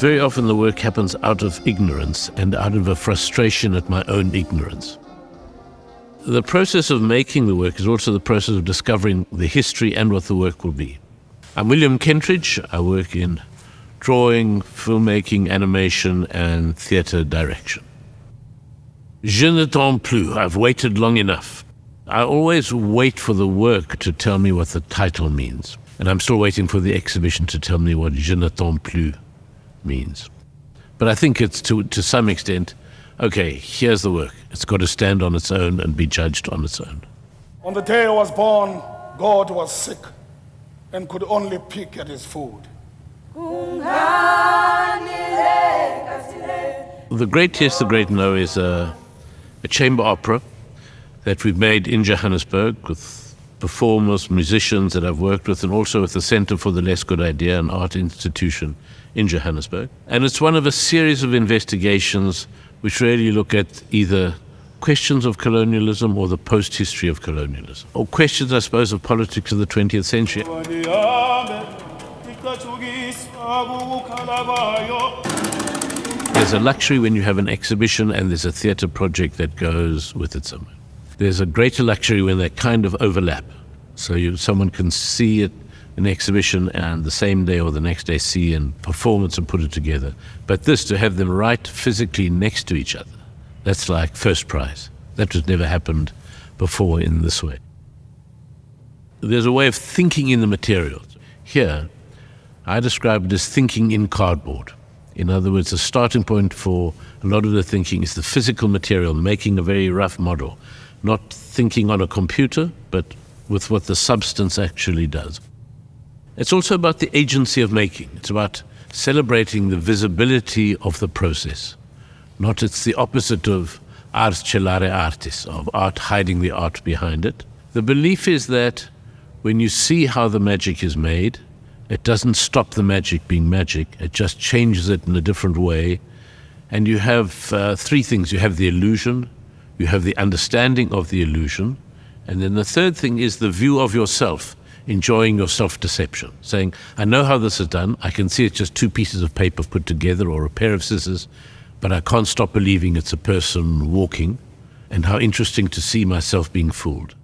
Very often the work happens out of ignorance and out of a frustration at my own ignorance. The process of making the work is also the process of discovering the history and what the work will be. I'm William Kentridge. I work in drawing, filmmaking, animation, and theatre direction. Je n'attends plus. I've waited long enough. I always wait for the work to tell me what the title means. And I'm still waiting for the exhibition to tell me what je n'attends plus means. But I think it's to some extent, okay, here's the work. It's got to stand on its own and be judged on its own. On the day I was born, God was sick and could only pick at his food. The Great Yes, the Great No is a chamber opera that we've made in Johannesburg with performers, musicians that I've worked with, and also with the Center for the Less Good Idea, an art institution in Johannesburg. And it's one of a series of investigations which really look at either questions of colonialism or the post-history of colonialism, or questions, I suppose, of politics of the 20th century. There's a luxury when you have an exhibition and there's a theatre project that goes with it somewhere. There's a greater luxury when they kind of overlap. So someone can see it in an exhibition and the same day or the next day see and performance and put it together. But this, to have them right physically next to each other, that's like first prize. That has never happened before in this way. There's a way of thinking in the materials. Here, I describe it as thinking in cardboard. In other words, the starting point for a lot of the thinking is the physical material, making a very rough model. Not thinking on a computer, but with what the substance actually does. It's also about the agency of making. It's about celebrating the visibility of the process. It's the opposite of ars celare artis, of art hiding the art behind it. The belief is that when you see how the magic is made, it doesn't stop the magic being magic, it just changes it in a different way. And you have three things. You have the illusion, you have the understanding of the illusion, and then the third thing is the view of yourself, enjoying your self-deception, saying, I know how this is done, I can see it's just two pieces of paper put together or a pair of scissors, but I can't stop believing it's a person walking, and how interesting to see myself being fooled.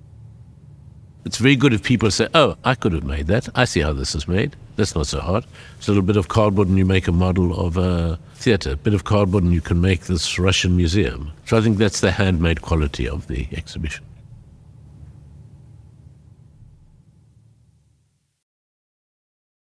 It's very good if people say, oh, I could have made that, I see how this is made, that's not so hard. It's a little bit of cardboard and you make a model of a theatre, a bit of cardboard and you can make this Russian museum. So I think that's the handmade quality of the exhibition.